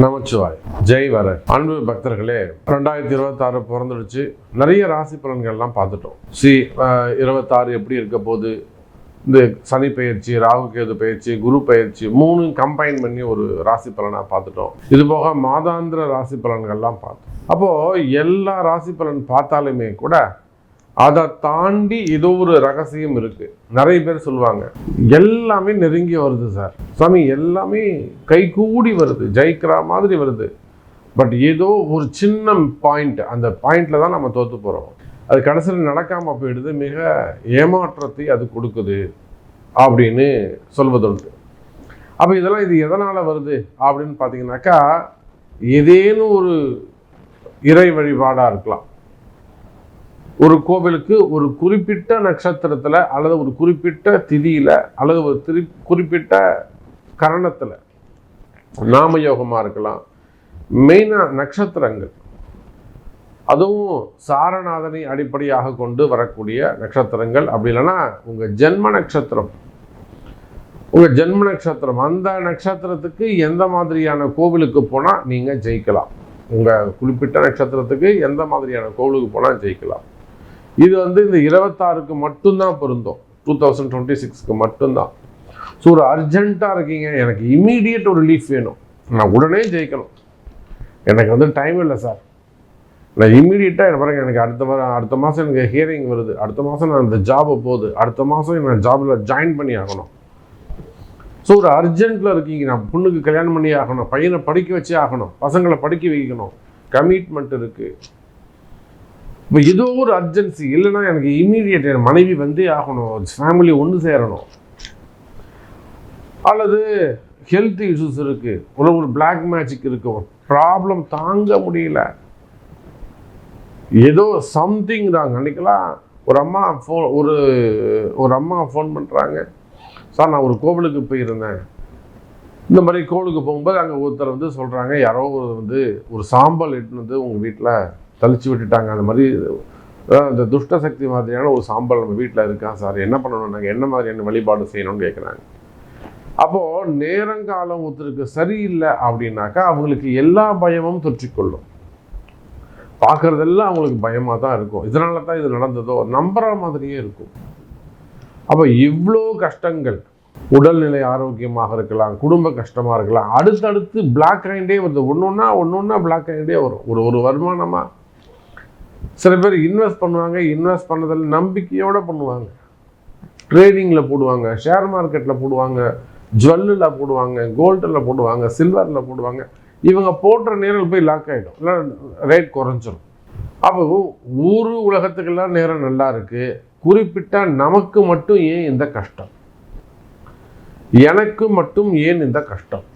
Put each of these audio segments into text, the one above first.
நமச்சிவாய். ஜெய் வர அன்பு பக்தர்களே, 2026 பிறந்துடுச்சு. நிறைய ராசி பலன்கள்லாம் பார்த்துட்டோம். 26 எப்படி இருக்க போது, இந்த சனி பயிற்சி, ராகு கேது பயிற்சி, குரு பயிற்சி 3 கம்பைன் பண்ணி ஒரு ராசி பலனாக பார்த்துட்டோம். இது போக மாதாந்திர ராசி பலன்கள்லாம் பார்த்தோம். அப்போது எல்லா ராசி பலன் பார்த்தாலுமே கூட அதை தாண்டி ஏதோ ஒரு ரகசியம் இருக்குது. நிறைய பேர் சொல்லுவாங்க, எல்லாமே நெருங்கி வருது சார் சாமி, எல்லாமே கைகூடி வருது, ஜெயிக்கிற மாதிரி வருது. பட் ஏதோ ஒரு சின்ன பாயிண்ட், அந்த பாயிண்டில் தான் நம்ம தோற்று போகிறோம். அது கடைசியில் நடக்காமல் போயிடுது, மிக ஏமாற்றத்தை அது கொடுக்குது அப்படின்னு சொல்வதுண்டு. அப்போ இதெல்லாம் இது எதனால் வருது அப்படின்னு பார்த்தீங்கன்னாக்கா, ஏதேனும் ஒரு இறை வழிபாடாக இருக்கலாம். ஒரு கோவிலுக்கு ஒரு குறிப்பிட்ட நட்சத்திரத்தில் அல்லது ஒரு குறிப்பிட்ட திதியில் அல்லது ஒரு குறிப்பிட்ட கரணத்தில் நாமயோகமாக இருக்கலாம். மெயினாக நட்சத்திரங்கள், அதுவும் சாரநாதனை அடிப்படையாக கொண்டு வரக்கூடிய நட்சத்திரங்கள். அப்படி இல்லைன்னா உங்கள் ஜென்ம நட்சத்திரம், அந்த நட்சத்திரத்துக்கு எந்த மாதிரியான கோவிலுக்கு போனால் நீங்கள் ஜெயிக்கலாம். உங்கள் குறிப்பிட்ட நட்சத்திரத்துக்கு எந்த மாதிரியான கோவிலுக்கு போனால் ஜெயிக்கலாம். இது இந்த 26க்கு மட்டும்தான் பொருந்தும், 2026க்கு மட்டும்தான். ஸோ ஒரு அர்ஜென்ட்டாக இருக்கீங்க, எனக்கு இம்மீடியட் ஒரு ரிலீஃப் வேணும், நான் உடனே ஜெயிக்கணும், எனக்கு டைம் இல்லை சார், நான் இம்மீடியட்டாக எனக்கு அடுத்த மாதம் எனக்கு ஹியரிங் வருது, அடுத்த மாதம் நான் இந்த ஜாபை போகுது, அடுத்த மாதம் நான் ஜாபில் ஜாயின் பண்ணி ஆகணும். ஸோ ஒரு அர்ஜென்ட்டில் இருக்கீங்க, நான் பொண்ணுக்கு கல்யாணம் பண்ணி ஆகணும், பையனை படிக்க வச்சே ஆகணும், பசங்களை படிக்க வைக்கணும், கமிட்மெண்ட் இருக்குது. இப்போ ஏதோ ஒரு அர்ஜென்சி, இல்லைன்னா எனக்கு இம்மீடியட் என் மனைவி வந்தே ஆகணும், ஃபேமிலி ஒன்று சேரணும், அல்லது ஹெல்த் இஷ்யூஸ் இருக்குது, ஒரு பிளாக் மேஜிக் இருக்குது, ப்ராப்ளம் தாங்க முடியல, ஏதோ சம்திங் தாங்க. அன்றைக்கெல்லாம் ஒரு அம்மா ஃபோன் பண்ணுறாங்க, சார் நான் ஒரு கோவிலுக்கு போயிருந்தேன், இந்த மாதிரி கோவிலுக்கு போகும்போது அங்கே ஒருத்தர் சொல்கிறாங்க, யாரோ ஒரு சாம்பல் எட்டுன்னு உங்கள் வீட்டில் தளிச்சு விட்டுட்டாங்க, அந்த மாதிரி அந்த துஷ்ட சக்தி மாதிரியான ஒரு சாம்பல் நம்ம வீட்டில் இருக்கான் சார், என்ன பண்ணணும், நாங்கள் என்ன மாதிரியான வழிபாடு செய்யணும்னு கேட்குறாங்க. அப்போது நேரங்காலம் ஒருத்தருக்கு சரியில்லை அப்படின்னாக்கா அவங்களுக்கு எல்லா பயமும் தொற்றிக்கொள்ளும், பார்க்குறதெல்லாம் அவங்களுக்கு பயமாக தான் இருக்கும். இதனால தான் இது நடந்ததோ நம்புகிற மாதிரியே இருக்கும். அப்போ இவ்வளோ கஷ்டங்கள், உடல்நிலை ஆரோக்கியமாக இருக்கலாம், குடும்ப கஷ்டமாக இருக்கலாம், அடுத்தடுத்து பிளாக் ஆகிட்டே வருது, ஒன்று பிளாக் ஆகிட்டே வரும். ஒரு வருமானமாக சில பேர் இன்வெஸ்ட் பண்ணுவாங்க, இன்வெஸ்ட் பண்ணதில் நம்பிக்கையோடு பண்ணுவாங்க, ட்ரேடிங்கில் போடுவாங்க, ஷேர் மார்க்கெட்டில் போடுவாங்க, ஜுவல்லில் போடுவாங்க, கோல்டில் போடுவாங்க, சில்வரில் போடுவாங்க. இவங்க போடுற நேரம் போய் லாக் ஆகிடும், இல்லை ரேட் குறைஞ்சிரும். அப்போ உலகத்துக்கெல்லாம் நேரம் நல்லா இருக்குது, குறிப்பிட்ட நமக்கு மட்டும் ஏன் இந்த கஷ்டம், எனக்கு மட்டும் ஏன் இந்த கஷ்டம்?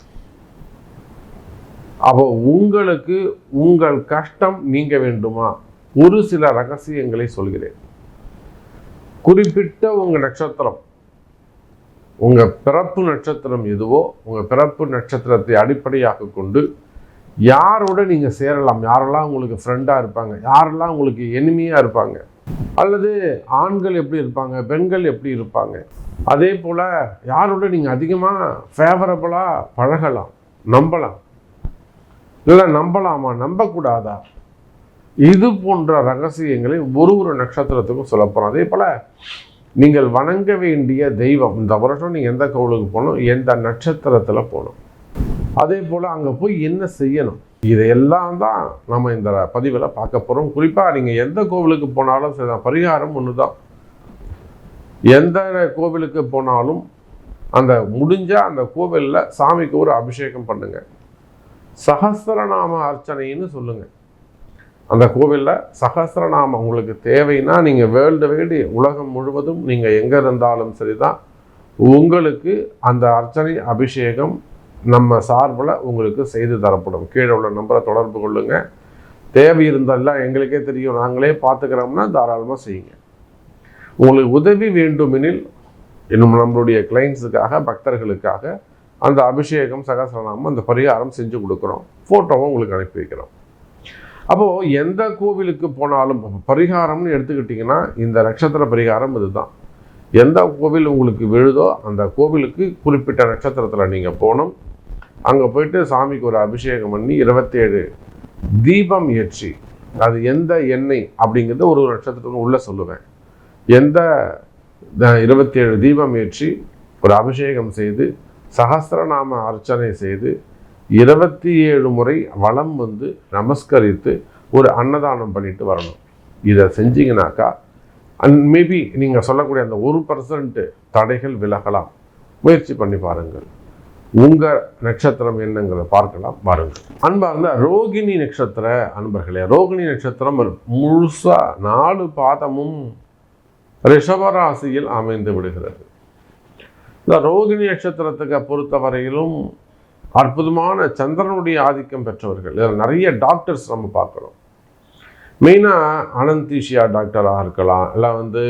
அப்போ உங்களுக்கு உங்கள் கஷ்டம் நீங்க வேண்டுமா? ஒரு சில ரகசியங்களை சொல்கிறேன். குறிப்பிட்ட உங்க நட்சத்திரம், உங்க பிறப்பு நட்சத்திரம் எதுவோ, உங்க பிறப்பு நட்சத்திரத்தை அடிப்படையாக கொண்டு யாரோட நீங்க சேரலாம், யாரெல்லாம் உங்களுக்கு ஃப்ரெண்டா இருப்பாங்க, யாரெல்லாம் உங்களுக்கு எனிமியா இருப்பாங்க, அல்லது ஆண்கள் எப்படி இருப்பாங்க, பெண்கள் எப்படி இருப்பாங்க, அதே போல் யாரோட நீங்கள் அதிகமாக ஃபேவரபுளாக பழகலாம், நம்பலாம், இல்லை நம்பலாமா நம்பக்கூடாதா, இது போன்ற ரகசியங்களை ஒரு நட்சத்திரத்துக்கும் சொல்ல போகிறோம். அதே போல் நீங்கள் வணங்க வேண்டிய தெய்வம், இந்த வருஷம் நீங்கள் எந்த கோவிலுக்கு போகணும், எந்த நட்சத்திரத்தில் போகணும், அதே போல் அங்கே போய் என்ன செய்யணும், இதையெல்லாம் தான் நம்ம இந்த பதிவில் பார்க்க போகிறோம். குறிப்பாக நீங்கள் எந்த கோவிலுக்கு போனாலும் சரி, பரிகாரம் ஒன்று தான். எந்த கோவிலுக்கு போனாலும் அந்த முடிஞ்சால் அந்த கோவிலில் சாமிக்கு ஒரு அபிஷேகம் பண்ணுங்க, சகஸ்ரநாம அர்ச்சனைன்னு சொல்லுங்கள். அந்த கோவிலில் சகஸ்ரநாமம் உங்களுக்கு தேவைன்னா நீங்கள் வேர்ல்டு வைடு உலகம் முழுவதும் நீங்கள் எங்கே இருந்தாலும் சரி தான், உங்களுக்கு அந்த அர்ச்சனை அபிஷேகம் நம்ம சார்பில் உங்களுக்கு செய்து தரப்படும். கீழே உள்ள நம்பரை தொடர்பு கொள்ளுங்க. தேவை இருந்தாலும் எங்களுக்கே தெரியும், நாங்களே பார்த்துக்கிறோம்னா தாராளமாக செய்யுங்க. உங்களுக்கு உதவி வேண்டுமெனில் இன்னும் நம்மளுடைய கிளைண்ட்ஸுக்காக, பக்தர்களுக்காக அந்த அபிஷேகம், சகஸ்ரநாமம், அந்த பரிகாரம் செஞ்சு கொடுக்குறோம், ஃபோட்டோவும் உங்களுக்கு அனுப்பி வைக்கிறோம். அப்போது எந்த கோவிலுக்கு போனாலும் பரிகாரம்னு எடுத்துக்கிட்டிங்கன்னா இந்த நட்சத்திர பரிகாரம் இதுதான். எந்த கோவில் உங்களுக்கு விழுதோ அந்த கோவிலுக்கு குறிப்பிட்ட நட்சத்திரத்தில் நீங்கள் போகணும். அங்கே போயிட்டு சாமிக்கு ஒரு அபிஷேகம் பண்ணி 27 தீபம் ஏற்றி, அது எந்த எண்ணெய் அப்படிங்கிறது ஒரு நட்சத்திரத்துக்கு உள்ளே சொல்லுவேன், எந்த 27 தீபம் ஏற்றி ஒரு அபிஷேகம் செய்து சகஸ்ரநாம அர்ச்சனை செய்து 27 முறை வலம் வந்து நமஸ்கரித்து ஒரு அன்னதானம் பண்ணிட்டு வரணும். இதை செஞ்சீங்கன்னாக்கா மேபி நீங்கள் சொல்லக்கூடிய அந்த 1% தடைகள் விலகலாம். முயற்சி பண்ணி பாருங்கள். உங்கள் நட்சத்திரம் என்னங்கிறத பார்க்கலாம் பாருங்கள். அன்பார்ந்த ரோகிணி நட்சத்திர அன்பர்களே, ரோகிணி நட்சத்திரம் முழுசாக 4 பாதமும் ரிஷபராசியில் அமைந்து விடுகிறது. இந்த ரோகிணி நட்சத்திரத்துக்கு பொறுத்தவரையிலும் அற்புதமான சந்திரனுடைய ஆதிக்கம் பெற்றவர்கள். இதில் நிறைய டாக்டர்ஸ் நம்ம பார்க்குறோம். மெயினாக அனந்தீஷியா டாக்டராக இருக்கலாம், இல்லை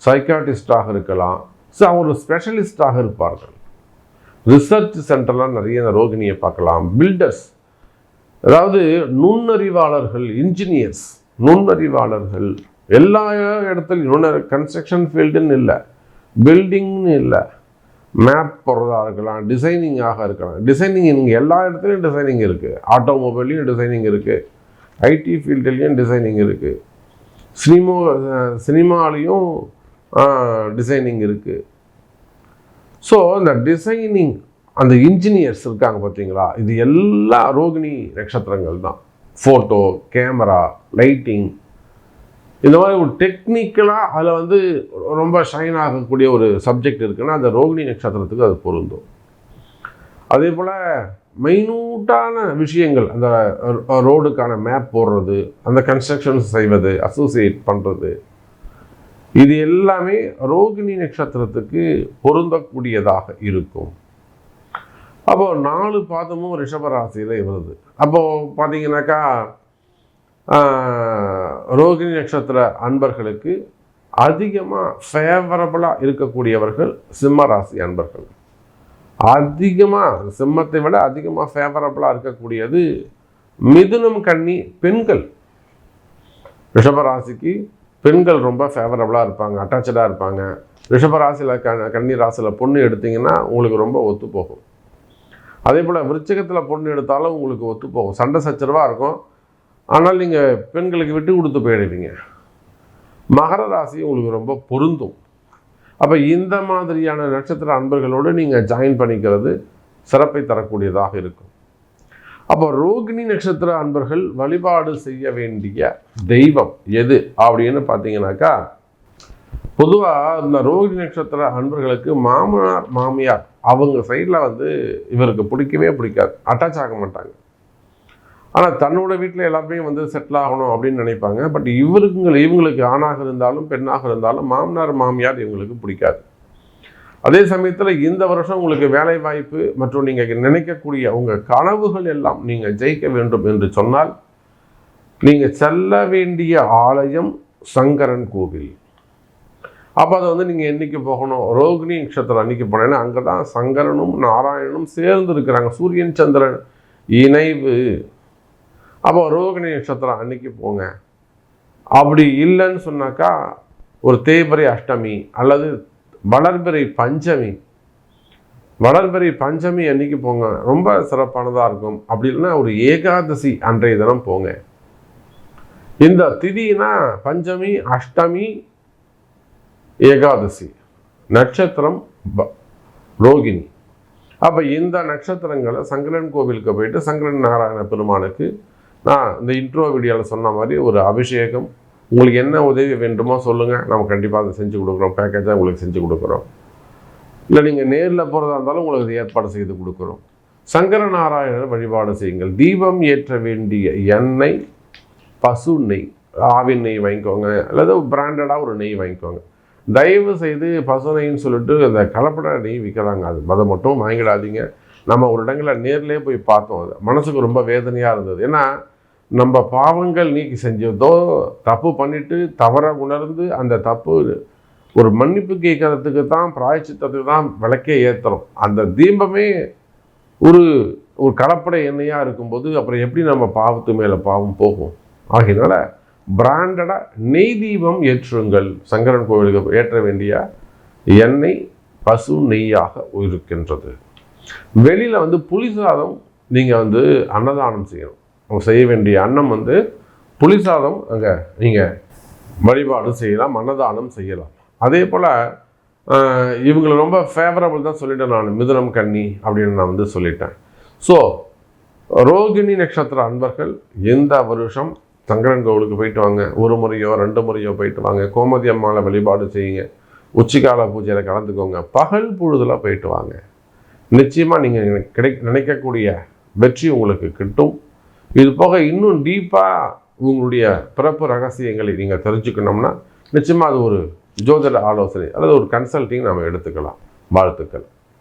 சைக்காட்டிஸ்டாக இருக்கலாம், அவங்க ஒரு ஸ்பெஷலிஸ்டாக இருப்பார்கள். ரிசர்ச் சென்டர்லாம் நிறைய இந்த ரோகிணியை பார்க்கலாம். பில்டர்ஸ், அதாவது நுண்ணறிவாளர்கள், இன்ஜினியர்ஸ், நுண்ணறிவாளர்கள் எல்லா இடத்துலையும். கன்ஸ்ட்ரக்ஷன் ஃபீல்டுன்னு இல்லை, பில்டிங்னு இல்லை, மேப் போடுறதா இருக்கலாம், டிசைனிங்காக இருக்கலாம். டிசைனிங் இங்கே எல்லா இடத்துலையும் டிசைனிங் இருக்குது. ஆட்டோமொபைல்லையும் டிசைனிங் இருக்குது, ஐடி ஃபீல்டுலேயும் டிசைனிங் இருக்குது, சினிமாலேயும் டிசைனிங் இருக்குது. ஸோ இந்த டிசைனிங், அந்த இன்ஜினியர்ஸ் இருக்காங்க பார்த்தீங்களா, இது எல்லா ரோகிணி நட்சத்திரங்கள் தான். ஃபோட்டோ, கேமரா, லைட்டிங், இந்த மாதிரி ஒரு டெக்னிக்கலாக அதில் ரொம்ப ஷைன் ஆகக்கூடிய ஒரு சப்ஜெக்ட் இருக்குன்னா அந்த ரோகிணி நட்சத்திரத்துக்கு அது பொருந்தும். அதே போல் மைனூட்டான விஷயங்கள், அந்த ரோடுக்கான மேப் போடுறது, அந்த கன்ஸ்ட்ரக்ஷன்ஸ் செய்வது, அசோசியேட் பண்ணுறது, இது எல்லாமே ரோகிணி நட்சத்திரத்துக்கு பொருந்தக்கூடியதாக இருக்கும். அப்போது 4 பாதமும் ரிஷபராசியில் வருது. அப்போது பார்த்தீங்கன்னாக்கா ரோகிணி நட்சத்திர அன்பர்களுக்கு அதிகமாக ஃபேவரபுளாக இருக்கக்கூடியவர்கள் சிம்ம ராசி அன்பர்கள். அதிகமாக, சிம்மத்தை விட அதிகமாக ஃபேவரபுளாக இருக்கக்கூடியது மிதுனம், கன்னி பெண்கள். ரிஷபராசிக்கு பெண்கள் ரொம்ப ஃபேவரபுளாக இருப்பாங்க, அட்டாச்சாக இருப்பாங்க. ரிஷபராசியில் கன்னி ராசியில் பொண்ணு எடுத்திங்கன்னா உங்களுக்கு ரொம்ப ஒத்து போகும். அதே போல் விருச்சிகத்தில் பொண்ணு எடுத்தாலும் உங்களுக்கு ஒத்து போகும். சண்டை சச்சரவாக இருக்கும், ஆனால் நீங்கள் பெண்களுக்கு விட்டு கொடுத்து போயிடுவீங்க. மகர ராசி உங்களுக்கு ரொம்ப பொருந்தும். அப்போ இந்த மாதிரியான நட்சத்திர அன்பர்களோடு நீங்கள் ஜாயின் பண்ணிக்கிறது சிறப்பை தரக்கூடியதாக இருக்கும். அப்போ ரோகிணி நட்சத்திர அன்பர்கள் வழிபாடு செய்ய வேண்டிய தெய்வம் எது அப்படின்னு பார்த்தீங்கன்னாக்கா, பொதுவாக இந்த ரோகிணி நட்சத்திர அன்பர்களுக்கு மாமனார் மாமியார் அவங்க சைடில் இவருக்கு பிடிக்கவே பிடிக்காது, அட்டாச் ஆக மாட்டாங்க. ஆனால் தன்னோட வீட்டில் எல்லாருமே செட்டில் ஆகணும் அப்படின்னு நினைப்பாங்க. பட் இவங்களுக்கு ஆணாக இருந்தாலும் பெண்ணாக இருந்தாலும் மாமனார் மாமியார் இவங்களுக்கு பிடிக்காது. அதே சமயத்தில் இந்த வருஷம் உங்களுக்கு வேலை வாய்ப்பு மற்றும் நீங்கள் நினைக்கக்கூடிய உங்கள் கனவுகள் எல்லாம் நீங்கள் ஜெயிக்க வேண்டும் என்று சொன்னால் நீங்கள் செல்ல வேண்டிய ஆலயம் சங்கரன் கோவில். அப்போ அதை நீங்கள் என்னைக்கு போகணும், ரோகிணி நட்சத்திரம் அன்னைக்கு போனேன்னா அங்கே தான் சங்கரனும் நாராயணனும் சேர்ந்து இருக்கிறாங்க, சூரியன் சந்திரன் இணைவு. அப்போ ரோகிணி நட்சத்திரம் அன்னைக்கு போங்க. அப்படி இல்லைன்னு சொன்னாக்கா ஒரு தேய்பிறை அஷ்டமி அல்லது வளர்பிறை பஞ்சமி, வளர்பிறை பஞ்சமி அன்னைக்கு போங்க, ரொம்ப சிறப்பானதாக இருக்கும். அப்படி இல்லைன்னா ஒரு ஏகாதசி அன்றைய தினம் போங்க. இந்த திதினா பஞ்சமி, அஷ்டமி, ஏகாதசி, நட்சத்திரம் ரோகிணி. அப்போ இந்த நட்சத்திரங்களை சங்கரன் கோவிலுக்கு போயிட்டு சங்கரன் நாராயண பெருமானுக்கு நான் இந்த இன்ட்ரோ வீடியோவில் சொன்ன மாதிரி ஒரு அபிஷேகம், உங்களுக்கு என்ன உதவி வேண்டுமோ சொல்லுங்கள், நம்ம கண்டிப்பாக அதை செஞ்சு கொடுக்குறோம். பேக்கேஜாக உங்களுக்கு செஞ்சு கொடுக்குறோம். இல்லை நீங்கள் நேரில் போகிறதா இருந்தாலும் உங்களுக்கு ஏற்பாடு செய்து கொடுக்குறோம். சங்கர நாராயணர் வழிபாடு செய்யுங்கள். தீபம் ஏற்ற வேண்டிய எண்ணெய் பசு நெய், ஆவின் நெய் வாங்கிக்கோங்க, அல்லது பிராண்டடாக ஒரு நெய் வாங்கிக்கோங்க. தயவு செய்து பசு நெய்ன்னு சொல்லிட்டு அந்த கலப்பட நெய் விற்கிறாங்க, அதை மட்டும் வாங்கிடாதீங்க. நம்ம ஒரு இடங்களில் நேர்லேயே போய் பார்த்தோம், அது மனசுக்கு ரொம்ப வேதனையாக இருந்தது. ஏன்னா நம்ம பாவங்கள் நீக்கி செஞ்சதோ தப்பு பண்ணிவிட்டு தவறை உணர்ந்து அந்த தப்பு ஒரு மன்னிப்பு கேட்கறதுக்கு தான், பிராயச்சித்தத்துக்கு தான் விளக்கே ஏற்றுறோம். அந்த தீபமே ஒரு கலப்படை எண்ணெயாக இருக்கும்போது அப்புறம் எப்படி நம்ம பாவத்து மேலே பாவம் போகும்? ஆகையினால பிராண்டடாக நெய் தீபம் ஏற்றுங்கள். சங்கரன் கோவிலுக்கு ஏற்ற வேண்டிய எண்ணெய் பசு நெய்யாக இருக்கின்றது. வெளியில் வந்து புளி சாதம் நீங்கள் வந்து அன்னதானம் செய்யணும். அவங்க செய்ய வேண்டிய அன்னம் வந்து புளி சாதம் அங்கே நீங்கள் வழிபாடு செய்யலாம், அன்னதானம் செய்யலாம். அதே போல் இவங்களை ரொம்ப ஃபேவரபிள் தான் சொல்லிட்டேன் நான், மிதுனம் கன்னி அப்படின்னு நான் வந்து சொல்லிட்டேன். ஸோ ரோகிணி நட்சத்திர அன்பர்கள் இந்த வருஷம் சங்கரன் கோவிலுக்கு போயிட்டு வாங்க. 1 முறையோ 2 முறையோ போயிட்டு வாங்க. கோமதி அம்மாவை வழிபாடு செய்யுங்க. உச்சிக்கால பூஜையில் கலந்துக்கோங்க. பகல் பொழுதில் போயிட்டு வாங்க. நிச்சயமாக நீங்கள் நினைக்கக்கூடிய வெற்றி உங்களுக்கு கிட்டும். இது போக இன்னும் டீப்பாக உங்களுடைய பிறப்பு ரகசியங்களை நீங்கள் தெரிஞ்சுக்கணும்னா நிச்சயமாக அது ஒரு ஜோதிட ஆலோசனை அல்லது ஒரு கன்சல்டிங் நம்ம எடுத்துக்கலாம். வாழ்த்துக்கள்.